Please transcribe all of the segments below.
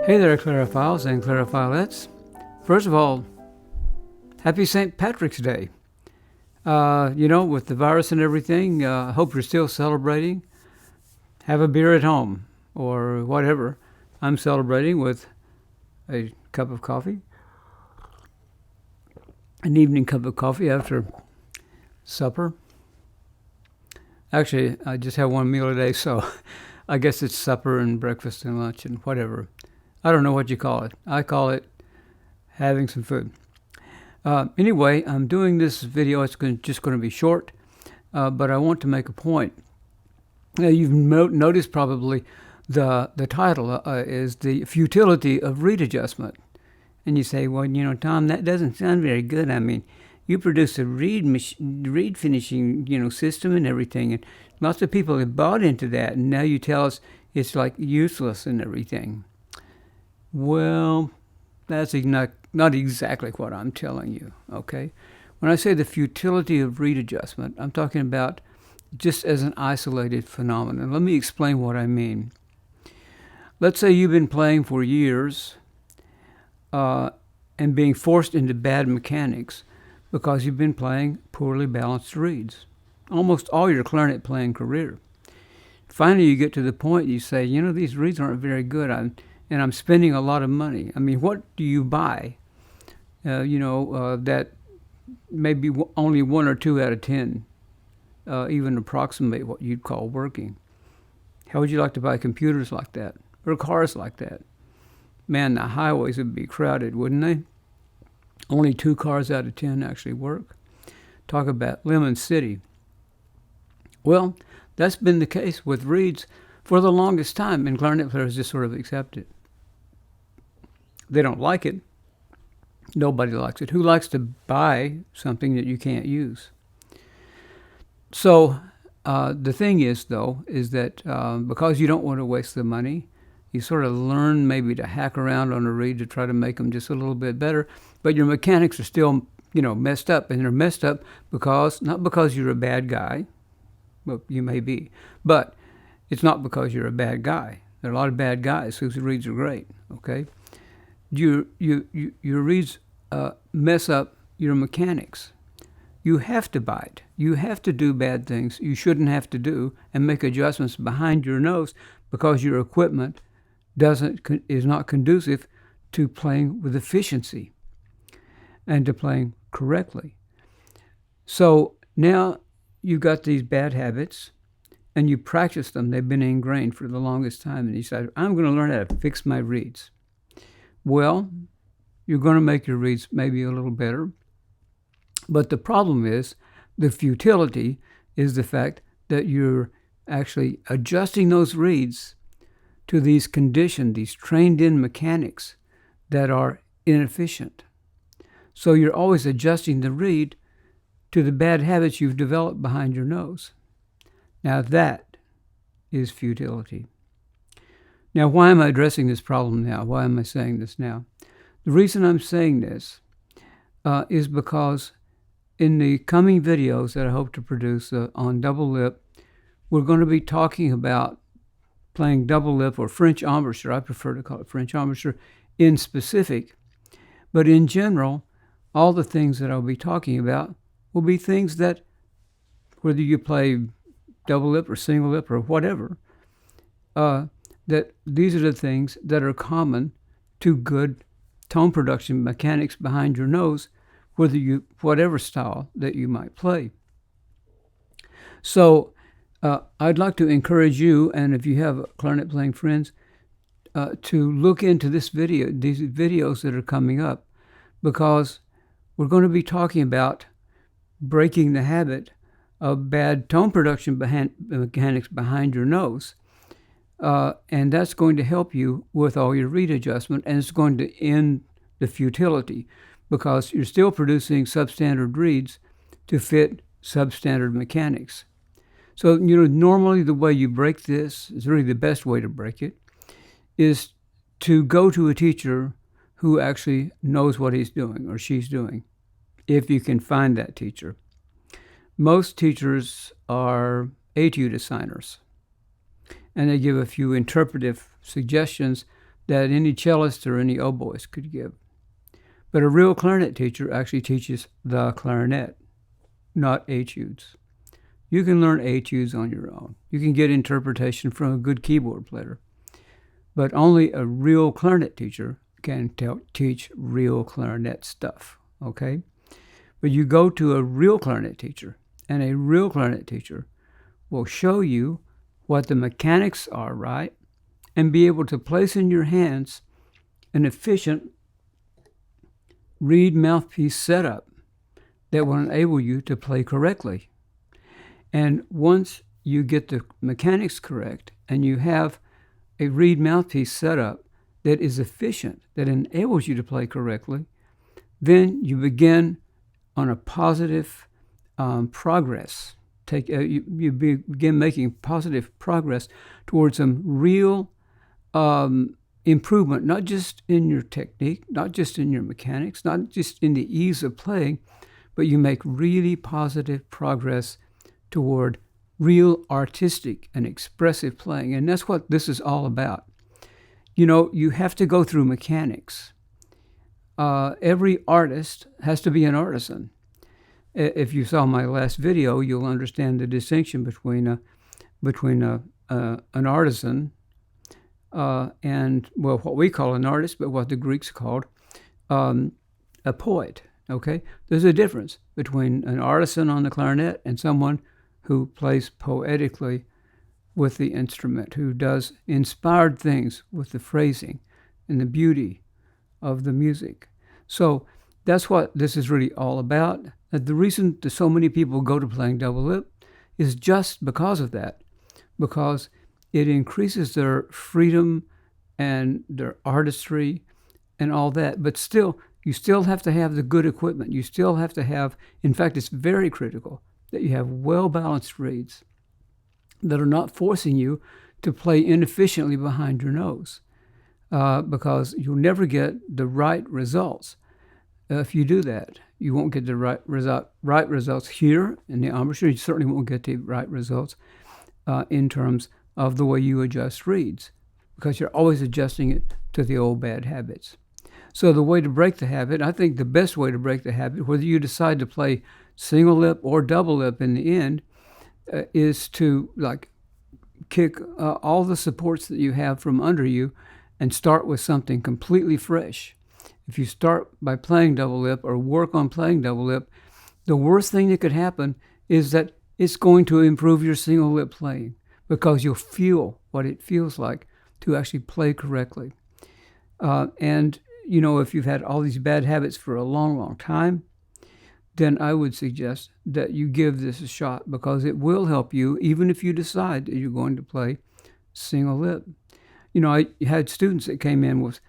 Hey there, Clarophiles and Clarophilettes. First of all, happy St. Patrick's Day. With the virus and everything, I hope you're still celebrating. Have a beer at home or whatever. I'm celebrating with a cup of coffee, an evening cup of coffee after supper. Actually, I just have one meal a day, so I guess it's supper and breakfast and lunch and whatever. I don't know what you call it. I call it having some food. Anyway, I'm doing this video. It's just going to be short, but I want to make a point. You've noticed probably the title is The Futility of Reed Adjustment. And you say, well, Tom, that doesn't sound very good. I mean, you produce a reed finishing, system and everything, and lots of people have bought into that, and now you tell us it's like useless and everything. Well, that's not exactly what I'm telling you, okay? When I say the futility of reed adjustment, I'm talking about just as an isolated phenomenon. Let me explain what I mean. Let's say you've been playing for years and being forced into bad mechanics because you've been playing poorly balanced reeds almost all your clarinet playing career. Finally, you get to the point you say, these reeds aren't very good, and I'm spending a lot of money. I mean, what do you buy? That maybe only 1 or 2 out of 10 even approximate what you'd call working. How would you like to buy computers like that or cars like that? Man, the highways would be crowded, wouldn't they? Only 2 cars out of 10 actually work. Talk about Lemon City. Well, that's been the case with reeds for the longest time, and clarinet players just sort of accept it. They don't like it. Nobody likes it. Who likes to buy something that you can't use? So the thing is, though, is that because you don't want to waste the money, you sort of learn maybe to hack around on a reed to try to make them just a little bit better, but your mechanics are still, messed up, and they're messed up not because you're a bad guy. Well, you may be, but it's not because you're a bad guy. There are a lot of bad guys whose reeds are great, okay? Your reeds mess up your mechanics. You have to bite. You have to do bad things you shouldn't have to do and make adjustments behind your nose because your equipment is not conducive to playing with efficiency and to playing correctly. So now you've got these bad habits, and you practice them. They've been ingrained for the longest time, and you say, I'm going to learn how to fix my reeds. Well, you're going to make your reeds maybe a little better, but the problem is, the futility is the fact that you're actually adjusting those reeds to these conditioned, these trained-in mechanics that are inefficient. So you're always adjusting the reed to the bad habits you've developed behind your nose. Now that is futility. Now, why am I addressing this problem now? Why am I saying this now? The reason I'm saying this is because in the coming videos that I hope to produce on double lip, we're going to be talking about playing double lip or French embouchure. I prefer to call it French embouchure in specific. But in general, all the things that I'll be talking about will be things that, whether you play double lip or single lip or whatever, that these are the things that are common to good tone production mechanics behind your nose, whatever style that you might play. So I'd like to encourage you, and if you have clarinet playing friends, to look into these videos that are coming up, because we're going to be talking about breaking the habit of bad tone production mechanics behind your nose. And that's going to help you with all your reed adjustment, and it's going to end the futility because you're still producing substandard reeds to fit substandard mechanics. So, normally the way you break this is really the best way to break it is to go to a teacher who actually knows what he's doing or she's doing, if you can find that teacher. Most teachers are etude assigners, and they give a few interpretive suggestions, that any cellist or any oboist could give. But a real clarinet teacher actually teaches the clarinet, not etudes. You can learn etudes on your own. You can get interpretation from a good keyboard player. But only a real clarinet teacher can teach real clarinet stuff, okay? But you go to a real clarinet teacher, and a real clarinet teacher will show you what the mechanics are, right? And be able to place in your hands an efficient reed mouthpiece setup that will enable you to play correctly. And once you get the mechanics correct and you have a reed mouthpiece setup that is efficient, that enables you to play correctly, then you begin on a positive progress. You begin making positive progress towards some real improvement, not just in your technique, not just in your mechanics, not just in the ease of playing, but you make really positive progress toward real artistic and expressive playing. And that's what this is all about. You have to go through mechanics. Every artist has to be an artisan. If you saw my last video, you'll understand the distinction between an artisan and, well, what we call an artist, but what the Greeks called a poet. Okay, there's a difference between an artisan on the clarinet and someone who plays poetically with the instrument, who does inspired things with the phrasing and the beauty of the music. So that's what this is really all about. The reason that so many people go to playing double lip is just because of that, because it increases their freedom and their artistry and all that. But still, you still have to have the good equipment. You still have to have, in fact, it's very critical that you have well-balanced reeds that are not forcing you to play inefficiently behind your nose, because you'll never get the right results. If you do that, you won't get the right results here in the embouchure. You certainly won't get the right results in terms of the way you adjust reeds, because you're always adjusting it to the old bad habits. So the way to break the habit, I think the best way to break the habit, whether you decide to play single lip or double lip in the end, is to kick all the supports that you have from under you and start with something completely fresh. If you start by playing double lip or work on playing double lip, the worst thing that could happen is that it's going to improve your single lip playing, because you'll feel what it feels like to actually play correctly. And if you've had all these bad habits for a long, long time, then I would suggest that you give this a shot, because it will help you, even if you decide that you're going to play single lip. I had students that came in with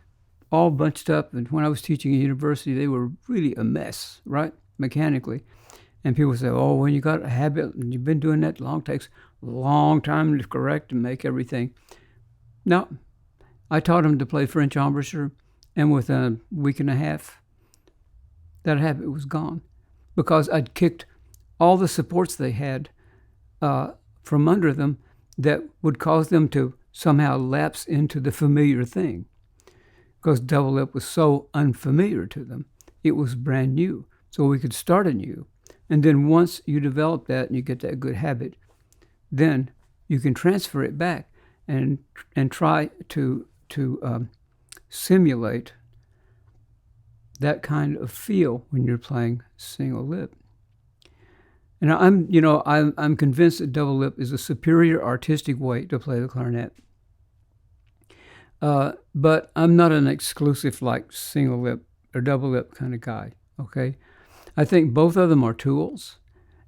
all bunched up, and when I was teaching at university, they were really a mess, right, mechanically. And people say, oh, when you got a habit and you've been doing that long, takes a long time to correct and make everything. No, I taught them to play French embouchure, and within a week and a half, that habit was gone, because I'd kicked all the supports they had from under them that would cause them to somehow lapse into the familiar thing, because double lip was so unfamiliar to them. It was brand new, so we could start anew. And then once you develop that and you get that good habit, then you can transfer it back and try to simulate that kind of feel when you're playing single lip. And I'm convinced that double lip is a superior artistic way to play the clarinet. But I'm not an exclusive single lip or double lip kind of guy. Okay, I think both of them are tools,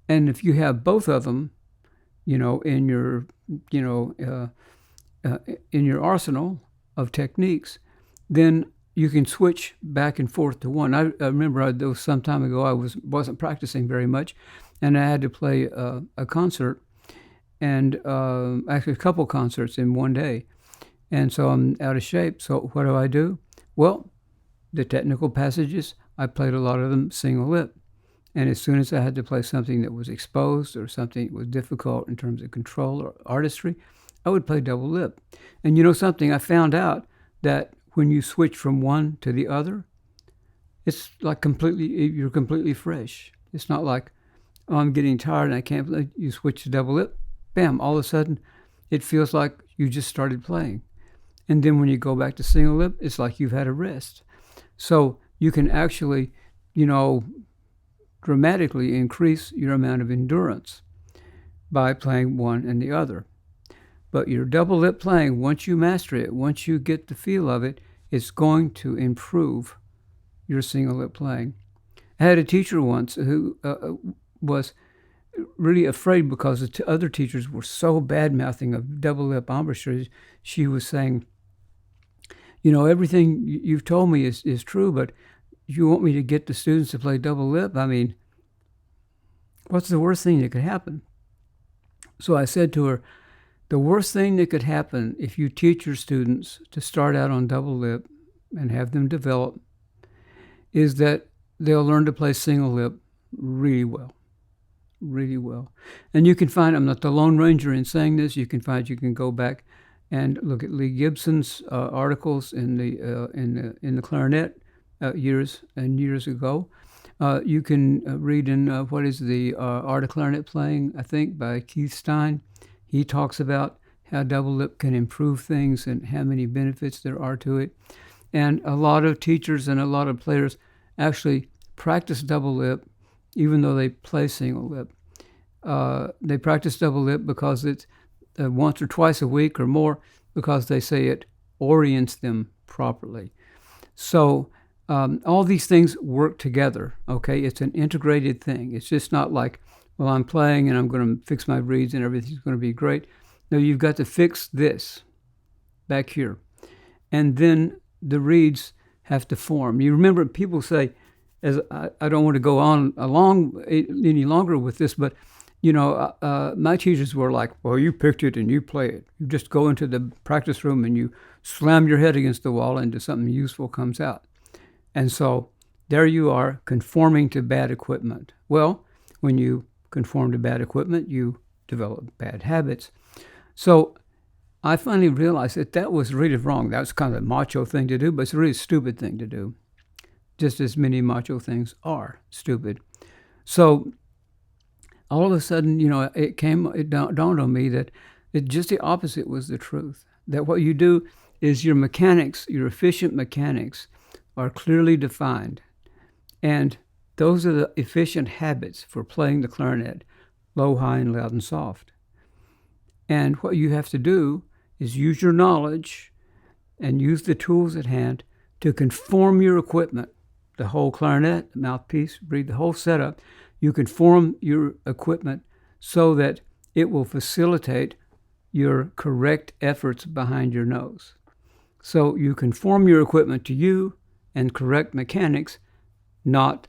and if you have both of them, in your in your arsenal of techniques, then you can switch back and forth to one. I remember there was some time ago I wasn't practicing very much, and I had to play a concert, and actually a couple concerts in one day, and so I'm out of shape. So what do? Well, the technical passages, I played a lot of them single lip, and as soon as I had to play something that was exposed or something that was difficult in terms of control or artistry, I would play double lip. And something, I found out that when you switch from one to the other, it's like you're completely fresh. It's not like, oh, I'm getting tired and I can't play. You switch to double lip, bam, all of a sudden it feels like you just started playing. And then when you go back to single lip, it's like you've had a rest. So you can actually, dramatically increase your amount of endurance by playing one and the other. But your double lip playing, once you master it, once you get the feel of it, it's going to improve your single lip playing. I had a teacher once who was really afraid because the other teachers were so bad-mouthing of double lip embouchure. She was saying, everything you've told me is true, but you want me to get the students to play double lip? I mean, what's the worst thing that could happen? So I said to her, the worst thing that could happen if you teach your students to start out on double lip and have them develop is that they'll learn to play single lip really well. Really well. And you can find, I'm not the Lone Ranger in saying this, you can go back and look at Lee Gibson's articles in the clarinet years and years ago. You can read in what is the Art of Clarinet Playing, I think, by Keith Stein. He talks about how double lip can improve things and how many benefits there are to it. And a lot of teachers and a lot of players actually practice double lip even though they play single lip. They practice double lip because it's once or twice a week or more, because they say it orients them properly. So all these things work together, okay? It's an integrated thing. It's just not like, well, I'm playing and I'm going to fix my reeds and everything's going to be great. No, you've got to fix this back here. And then the reeds have to form. You remember people say, as I don't want to go on any longer with this, but my teachers were like, well, you picked it and you play it. You just go into the practice room and you slam your head against the wall and something useful comes out. And so there you are, conforming to bad equipment. Well, when you conform to bad equipment, you develop bad habits. So I finally realized that was really wrong. That was kind of a macho thing to do, but it's a really stupid thing to do, just as many macho things are stupid. So all of a sudden, it dawned on me that just the opposite was the truth. That what you do is your mechanics, your efficient mechanics, are clearly defined. And those are the efficient habits for playing the clarinet, low, high, and loud and soft. And what you have to do is use your knowledge and use the tools at hand to conform your equipment, the whole clarinet, the mouthpiece, reed, the whole setup. You conform your equipment so that it will facilitate your correct efforts behind your nose. So you conform your equipment to you and correct mechanics, not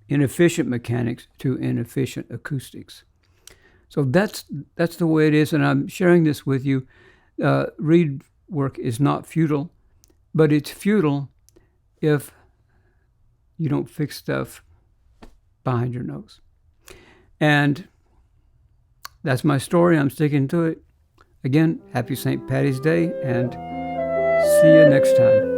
inefficient mechanics to inefficient acoustics. So that's the way it is, and I'm sharing this with you. Reed work is not futile, but it's futile if you don't fix stuff behind your nose. And that's my story. I'm sticking to it. Again, happy St. Patty's Day, and see you next time.